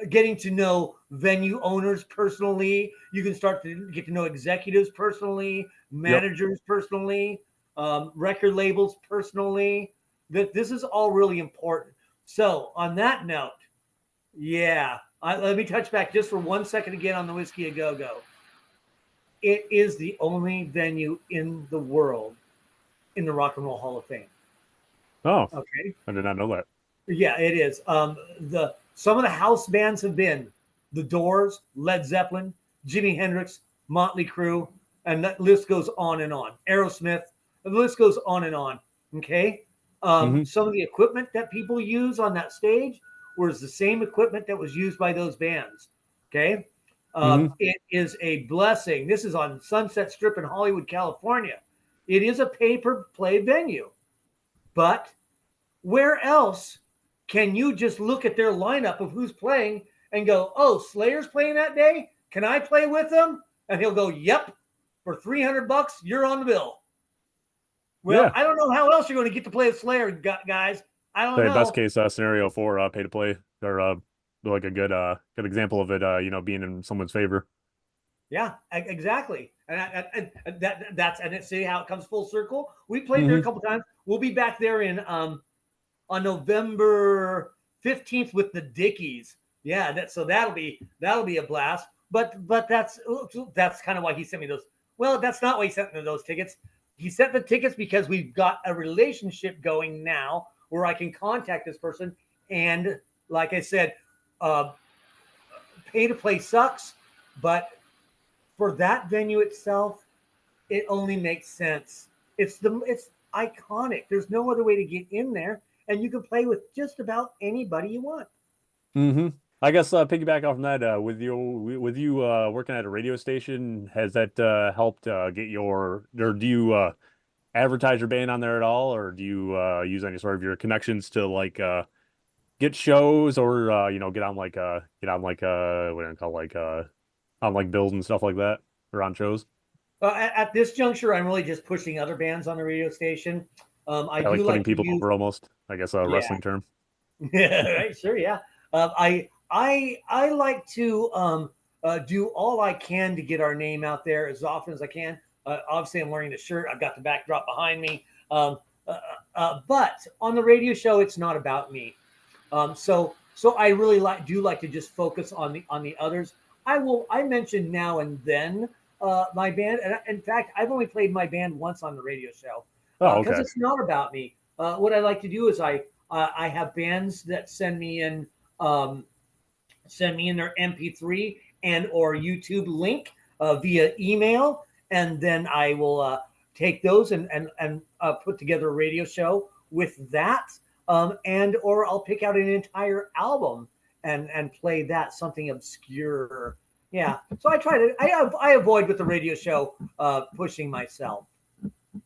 getting to know venue owners personally. You can start to get to know executives personally, Yep. managers personally, record labels personally. This is all really important. So on that note, yeah, let me touch back just for 1 second again on the Whiskey a Go Go. It is the only venue in the world in the Rock and Roll Hall of Fame. Oh, Okay. I did not know that. Yeah, it is. Some of the house bands have been The Doors, Led Zeppelin, Jimi Hendrix, Motley Crue, and that list goes on and on. Aerosmith, the list goes on and on. Okay. Mm-hmm. Some of the equipment that people use on that stage was the same equipment that was used by those bands. Okay. Mm-hmm. It is a blessing. This is on Sunset Strip in Hollywood, California. It is a pay-per-play venue, but where else can you just look at their lineup of who's playing and go, oh, Slayer's playing that day? Can I play with them? And he'll go, yep, for $300, you're on the bill. Well, Yeah. I don't know how else you're going to get to play with Slayer, guys. I don't The best know. case scenario for pay to play, or like a good example of it, being in someone's favor. Yeah, exactly. And see how it comes full circle. We played there a Mm-hmm. couple times. We'll be back there in on November 15th with the Dickies. Yeah, that'll be a blast. But that's kind of why he sent me those. Well, that's not why he sent me those tickets. He sent the tickets because we've got a relationship going now where I can contact this person. And like I said, uh, pay to play sucks, but for that venue itself, it only makes sense. It's iconic. There's no other way to get in there, and you can play with just about anybody you want. Mm-hmm. I guess piggyback off from that, with you working at a radio station, has that helped get or do you advertise your band on there at all, or do you use any sort of your connections to like get shows or what do you call on like bills and stuff like that or on shows? At this juncture, I'm really just pushing other bands on the radio station. I Yeah, do like putting like to people use, over almost, I guess a yeah, wrestling term. right, sure, yeah. I like to do all I can to get our name out there as often as I can. Obviously, I'm wearing the shirt. I've got the backdrop behind me. But on the radio show, it's not about me. So So I really do like to just focus on the others. I mention now and then my band, and in fact, I've only played my band once on the radio show Oh, because okay. it's not about me. What I like to do is I have bands that um, send me in their MP3 and or YouTube link via email, and then I will take those and put together a radio show with that, and or I'll pick out an entire album and play that something obscure. Yeah, so I avoid with the radio show pushing myself.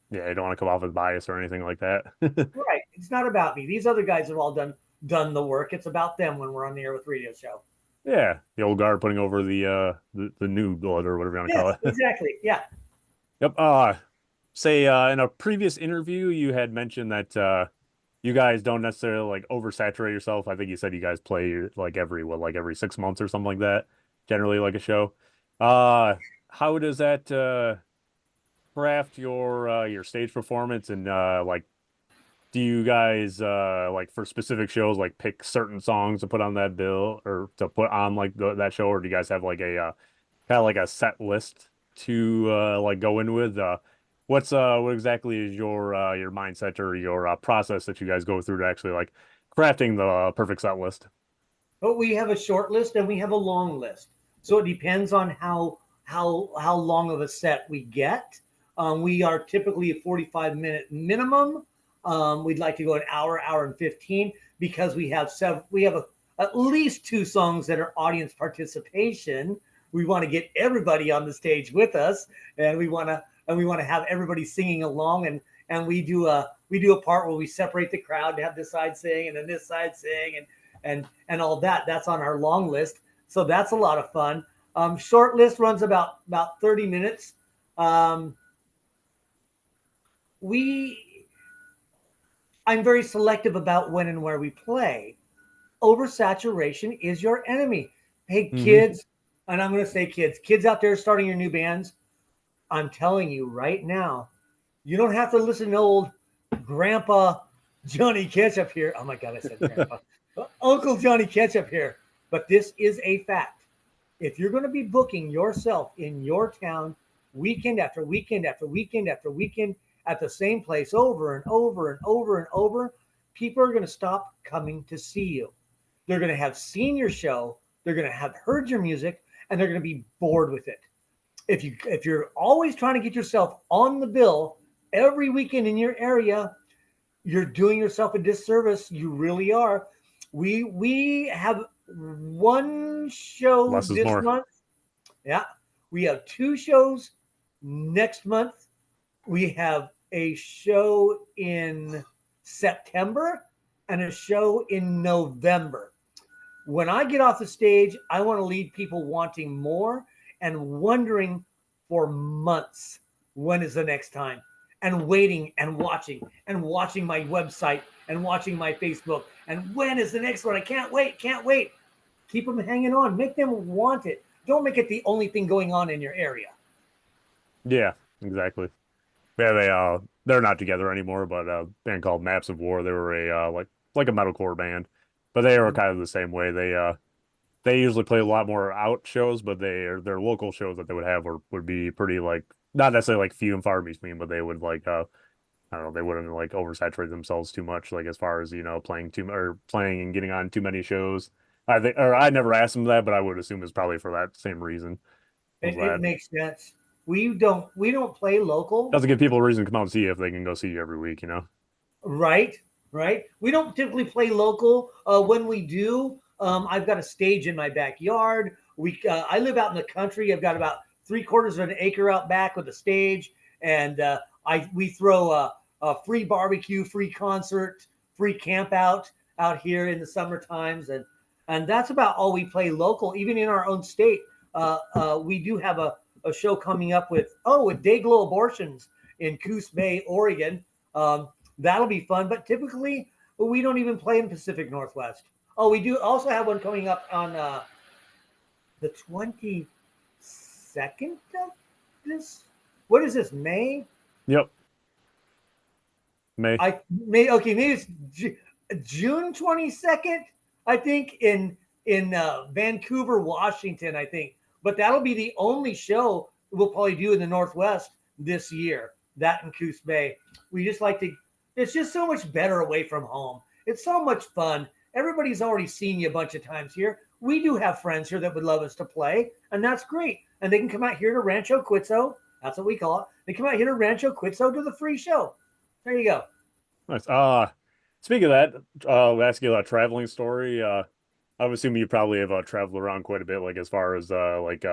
Yeah, you don't want to come off as biased or anything like that. Right, it's not about me. These other guys have all done the work. It's about them when we're on the air with radio show. Yeah, the old guard putting over the new blood or whatever you want to call Yes, it. exactly. Yeah. Yep. Say in a previous interview you had mentioned that you guys don't necessarily like oversaturate yourself. I think you said you guys play like every 6 months or something like that, generally like a show. How does that craft your stage performance and like do you guys like for specific shows like pick certain songs to put on that bill or to put on like that show, or do you guys have like a kind of like a set list to like go in with? What exactly is your mindset or your process that you guys go through to actually like crafting the perfect set list? But we have a short list and we have a long list. So it depends on how long of a set we get. We are typically a 45-minute minimum. We'd like to go an hour and 15 because we have at least two songs that are audience participation. We want to get everybody on the stage with us, and we want to have everybody singing along, and we do a part where we separate the crowd to have this side sing and then this side sing and all that. That's on our long list, so that's a lot of fun. Short list runs about 30 minutes. Um, we I'm very selective about when and where we play. Oversaturation is your enemy. Hey Hmm. kids, and I'm going to say kids out there starting your new bands, I'm telling you right now, you don't have to listen to old Grandpa Johnny Ketchup here. Oh my God, I said Grandpa. Uncle Johnny Ketchup here. But this is a fact. If you're going to be booking yourself in your town weekend after weekend after weekend after weekend at the same place over and over and over and over, people are going to stop coming to see you. They're going to have seen your show, they're going to have heard your music, and they're going to be bored with it. If you're always trying to get yourself on the bill every weekend in your area, you're doing yourself a disservice. You really are. We have one show Less is this more. month. Yeah. We have two shows next month. We have a show in September and a show in November. When I get off the stage, I want to leave people wanting more and wondering for months when is the next time, and waiting and watching my website and watching my Facebook, and when is the next one? I can't wait. Keep them hanging on, make them want it. Don't make it the only thing going on in your area. Yeah, exactly. Yeah, they're not together anymore, but a band called Maps of War, they were a like a metalcore band, but they were kind of the same way. They usually play a lot more out shows, but their local shows that they would have would be pretty like not necessarily like few and far between, but they would like I don't know, they wouldn't like oversaturate themselves too much, like as far as playing and getting on too many shows. I think, or I never asked them that, but I would assume it's probably for that same reason. Was It that makes sense. We don't play local. doesn't give people a reason to come out and see you if they can go see you every week, you know? Right, right. We don't typically play local. When we do, I've got a stage in my backyard. I live out in the country. I've got about three-quarters of an acre out back with a stage, and we throw a free barbecue, free concert, free camp out here in the summer times, and that's about all we play local. Even in our own state, we do have a show coming up with Dayglow Abortions in Coos Bay, Oregon. That'll be fun. But typically, we don't even play in Pacific Northwest. Oh, we do also have one coming up on the 22nd of this. What is this, May? Yep. May. I may Okay, maybe it's June 22nd. I think in Vancouver, Washington, I think. But that'll be the only show we'll probably do in the Northwest this year. That in Coos Bay. We just like to. It's just so much better away from home. It's so much fun. Everybody's already seen you a bunch of times here. We do have friends here that would love us to play, and that's great. And they can come out here to Rancho Quitzo. That's what we call it. They come out here to Rancho Quitzo to the free show. There you go. Nice. Speaking of that, I'll ask you a traveling story. I would assume you probably have traveled around quite a bit, like as far as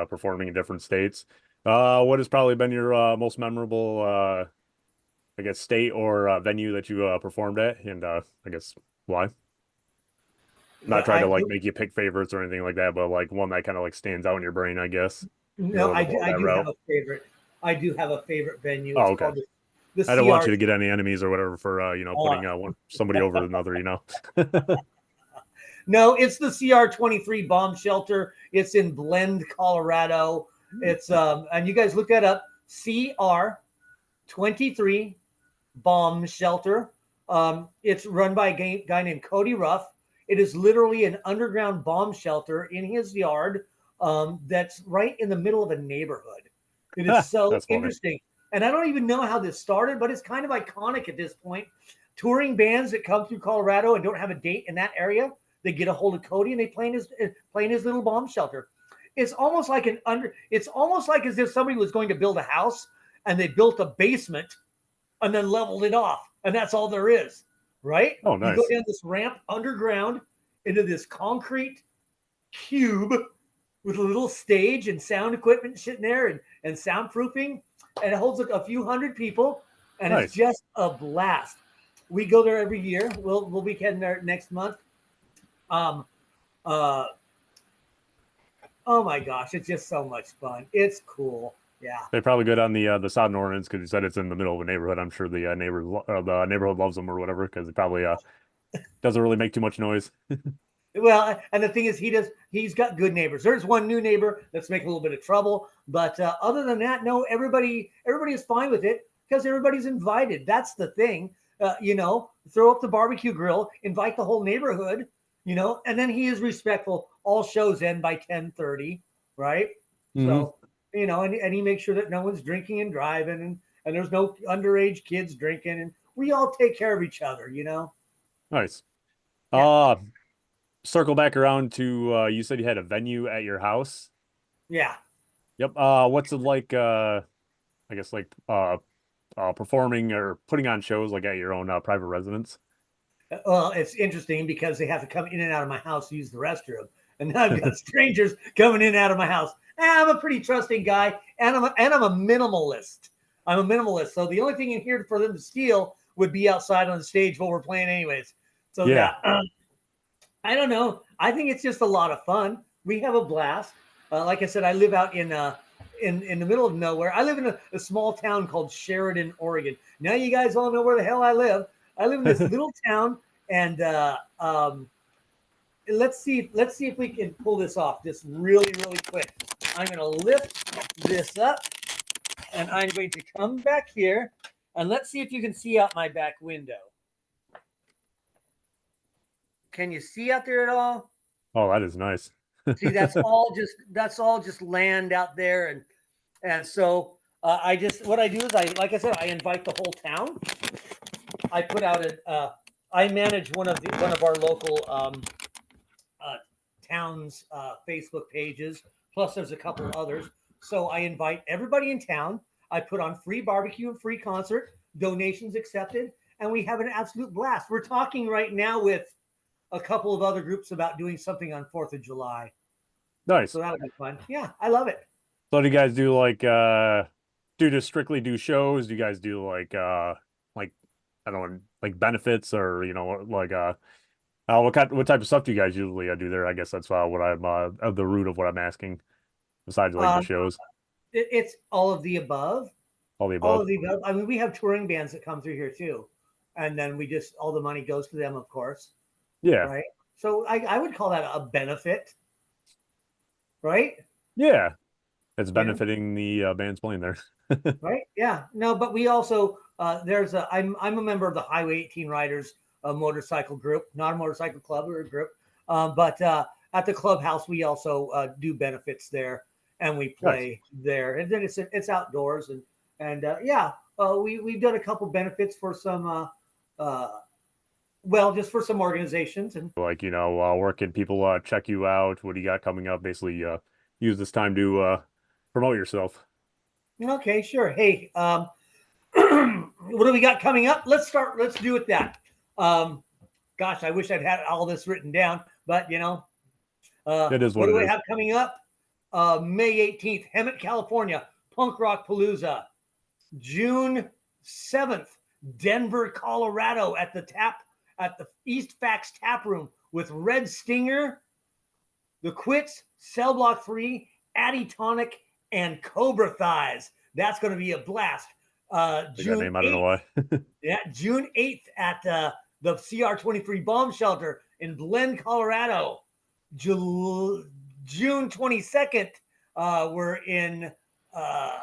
performing in different states. What has probably been your most memorable, I guess, state or venue that you performed at, and I guess why? Not trying to I like do. make you pick favorites or anything like that, but like one that kind of like stands out in your brain, I guess. You're a No, little bit more I that do have route. a favorite. I do have a favorite venue. Oh, It's okay. called the I don't want you CR. to get any enemies or whatever for Oh, putting somebody over another, no, it's the CR 23 bomb shelter. It's in Blend, Colorado. It's and you guys look that up. CR 23 bomb shelter. It's run by a guy named Cody Ruff. It is literally an underground bomb shelter in his yard. That's right in the middle of a neighborhood. It is so That's funny. interesting. And I don't even know how this started, but it's kind of iconic at this point. Touring bands that come through Colorado and don't have a date in that area, they get a hold of Cody and they play in his little bomb shelter. It's almost like it's almost like as if somebody was going to build a house and they built a basement and then leveled it off. And that's all there is, right? Oh, You go nice. down this ramp underground into this concrete cube with a little stage and sound equipment sitting there and soundproofing. And it holds like a few hundred people. And it's Nice. just a blast. We go there every year. We'll be heading there next month. Um, uh, oh my gosh, it's just so much fun. It's cool. Yeah. They probably good on the sound ordinance because you said it's in the middle of a neighborhood. I'm sure the neighborhood loves them or whatever because it probably doesn't really make too much noise. Well, and the thing is, he's got good neighbors. There's one new neighbor that's making a little bit of trouble, but other than that, no, everybody is fine with it because everybody's invited. That's the thing. Throw up the barbecue grill, invite the whole neighborhood, and then he is respectful. All shows end by 10:30, right? Hmm. So, and he makes sure that no one's drinking and driving, and there's no underage kids drinking, and we all take care of each other. Nice. Yeah, Uh, Circle back around to you said you had a venue at your house. yeah. Yep. What's it like? I guess like performing or putting on shows like at your own private residence. Well, it's interesting because they have to come in and out of my house to use the restroom, and now I've got strangers coming in and out of my house. I'm a pretty trusting guy, and I'm a minimalist. I'm a minimalist, so the only thing in here for them to steal would be outside on the stage while we're playing, anyways. So Yeah. yeah, I don't know. I think it's just a lot of fun. We have a blast. Like I said, I live out in the middle of nowhere. I live in a small town called Sheridan, Oregon. Now you guys all know where the hell I live. I live in this little town, and let's see if we can pull this off just really really quick. I'm going to lift this up, and I'm going to come back here, and let's see if you can see out my back window. Can you see out there at all? Oh, that is nice. See, that's all just land out there, and so I just what I do is like I said, I invite the whole town. I put out I manage one of our local uh, towns Facebook pages. Plus, there's a couple others. So I invite everybody in town. I put on free barbecue and free concert, donations accepted, and we have an absolute blast. We're talking right now with a couple of other groups about doing something on 4th of July. So Nice. that'll be fun. Yeah, I love it. So do you guys do like do just strictly do shows? Do you guys do like I don't know like benefits or like what type of stuff do you guys usually do there? I guess that's what I'm at the root of what I'm asking besides like the Um, shows, it's all of the above. all the All above. of the above. I mean, we have touring bands that come through here too, and then we just all the money goes to them, of course, Yeah. right? So I would call that a benefit, right? Yeah. It's You know, benefiting the bands playing there. right? Yeah. No, but we also I'm a member of the Highway 18 Riders motorcycle group, not a motorcycle club or a group. But at the clubhouse, we also do benefits there, and we Nice. play there. And then it's outdoors, and yeah, we've done a couple benefits for some well, just for some organizations. And Like, where can people check you out? What do you got coming up? Basically, use this time to promote yourself. okay, sure. Hey, what do we got coming up? Let's do with that. Um, gosh, I wish I'd had all this written down, but It is what what do it we is. have coming up? May 18th, Hemet, California, Punk Rock Palooza. June 7th, Denver, Colorado, at the East Fax Tap Room with Red Stinger, The Quits, Cell Block 3, Addy Tonic, and Cobra Thighs. That's going to be a blast. Like that June name, I don't know 8th, why. yeah, June 8th at the CR23 Bomb Shelter in Blen, Colorado. June 22nd, we're in uh,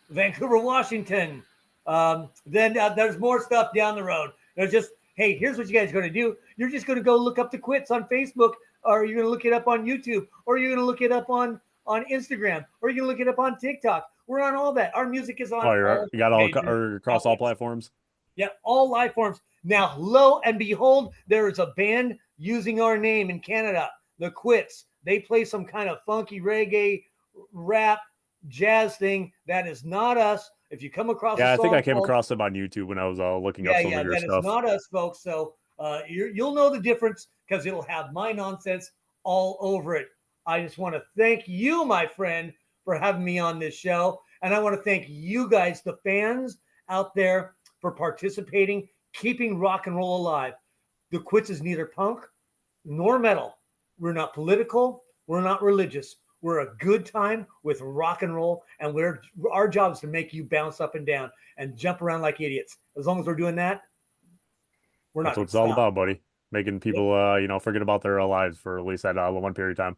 Vancouver, Washington. Then there's more stuff down the road. There's just, hey, here's what you guys are going to do. You're just going to go look up the Quits on Facebook, or you're going to look it up on YouTube, or you're going to look it up on Instagram, or you're going to look it up on TikTok. We're on all that. Our music is on Oh, all you got all major or across all outlets. platforms. Yeah, all life forms. Now, lo and behold, there is a band using our name in Canada, the Quits. They play some kind of funky reggae, rap, jazz thing. That is not us. If you come across a Yeah, I think I song came called, across them on YouTube when I was looking up yeah, some of yeah, your that is stuff. not us, folks. So you'll know the difference because it'll have my nonsense all over it. I just want to thank you, my friend, for having me on this show. And I want to thank you guys, the fans out there, for participating, keeping rock and roll alive. The Quits is neither punk nor metal. We're not political. We're not religious. We're a good time with rock and roll, and our job is to make you bounce up and down and jump around like idiots. As long as we're doing that, we're not That's what going to it's all stop. about, buddy. Making Yep. people, forget about their lives for at least that one period of time.